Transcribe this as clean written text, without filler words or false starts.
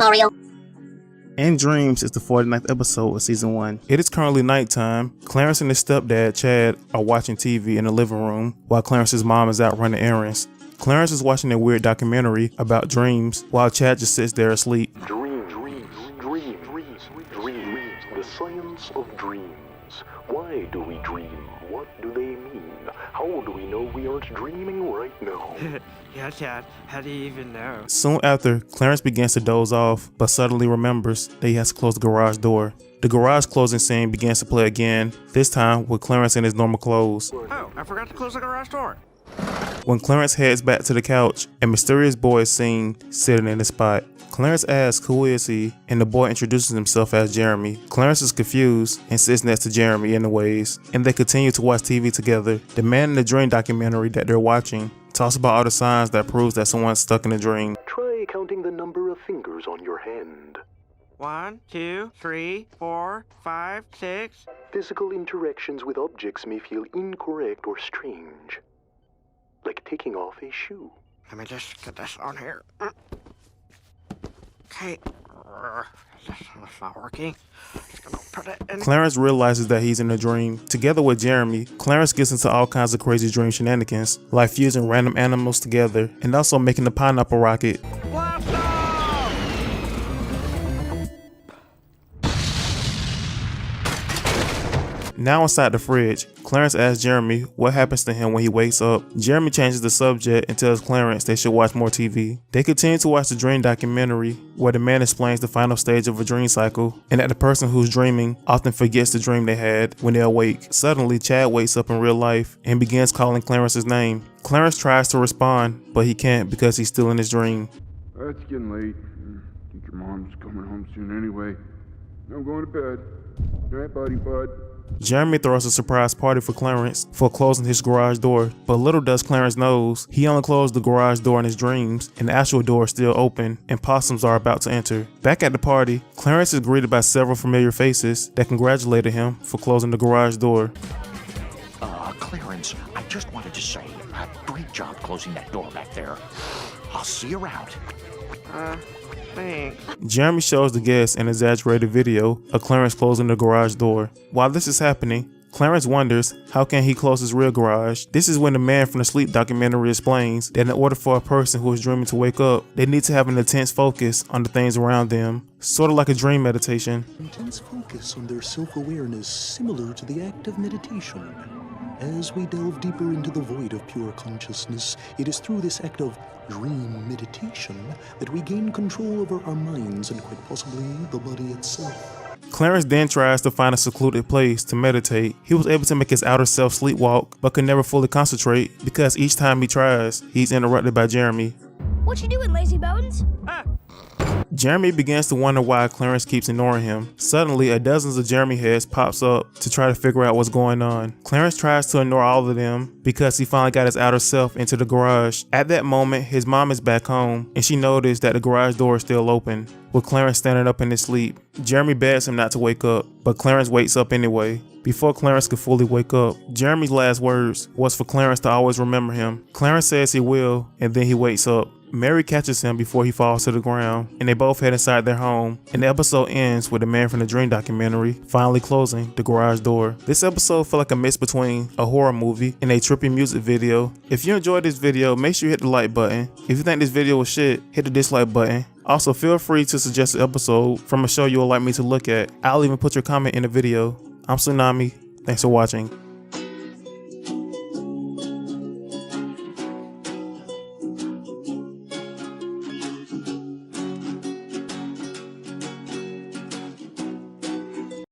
Mario. In Dreams is the 49th episode of season 1. It is currently nighttime. Clarence and his stepdad, Chad, are watching TV in the living room while Clarence's mom is out running errands. Clarence is watching a weird documentary about dreams while Chad just sits there asleep. Dreams, the science of dreams. Why do we dream? What do they mean? How do we know we aren't dreaming right now? Yeah, Chad, how do you even know? Soon after, Clarence begins to doze off, but suddenly remembers that he has to close the garage door. The garage closing scene begins to play again, this time with Clarence in his normal clothes. Oh, I forgot to close the garage door. When Clarence heads back to the couch, a mysterious boy is seen sitting in the spot. Clarence asks who is he, and the boy introduces himself as Jeremy. Clarence is confused and sits next to Jeremy anyways, and they continue to watch TV together. The Man in the Dream documentary that they're watching talks about all the signs that proves that someone's stuck in a dream. Try counting the number of fingers on your hand. 1, 2, 3, 4, 5, 6. Physical interactions with objects may feel incorrect or strange, like taking off a shoe. Let me just get this on here. Okay. That's not working. Just gonna put it in. Clarence realizes that he's in a dream. Together with Jeremy, Clarence gets into all kinds of crazy dream shenanigans, like fusing random animals together and also making a pineapple rocket. Blast off! Now inside the fridge, Clarence asks Jeremy what happens to him when he wakes up. Jeremy changes the subject and tells Clarence they should watch more TV. They continue to watch the dream documentary where the man explains the final stage of a dream cycle and that the person who's dreaming often forgets the dream they had when they awake. Suddenly, Chad wakes up in real life and begins calling Clarence's name. Clarence tries to respond, but he can't because he's still in his dream. It's getting late. I think your mom's coming home soon anyway. I'm going to bed. All right, bud. Jeremy throws a surprise party for Clarence for closing his garage door, but little does Clarence knows he only closed the garage door in his dreams and the actual door is still open and possums are about to enter. Back at the party, Clarence is greeted by several familiar faces that congratulated him for closing the garage door. Clarence, I just wanted to say, great job closing that door back there. I'll see you around. Thanks. Jeremy shows the guests an exaggerated video of Clarence closing the garage door. While this is happening, Clarence wonders how can he close his real garage. This is when the Man from the Sleep documentary explains that in order for a person who is dreaming to wake up, they need to have an intense focus on the things around them, sort of like a dream meditation. Intense focus on their self-awareness similar to the act of meditation. As we delve deeper into the void of pure consciousness, it is through this act of dream meditation that we gain control over our minds and quite possibly the body itself. Clarence then tries to find a secluded place to meditate. He was able to make his outer self sleepwalk, but could never fully concentrate because each time he tries, he's interrupted by Jeremy. What you doing, lazy bones? Jeremy begins to wonder why Clarence keeps ignoring him. Suddenly, a dozens of Jeremy heads pops up to try to figure out what's going on. Clarence tries to ignore all of them because he finally got his outer self into the garage. At that moment, his mom is back home and she noticed that the garage door is still open, with Clarence standing up in his sleep. Jeremy begs him not to wake up, but Clarence wakes up anyway. Before Clarence could fully wake up, Jeremy's last words was for Clarence to always remember him. Clarence says he will, and then he wakes up. Mary catches him before he falls to the ground, and they both head inside their home, and the episode ends with the Man from the Dream documentary finally closing the garage door. This episode felt like a mix between a horror movie and a trippy music video. If you enjoyed this video, make sure you hit the like button. If you think this video was shit, hit the dislike button. Also, feel free to suggest an episode from a show you would like me to look at. I'll even put your comment in the video. I'm TzuNamii. Thanks for watching.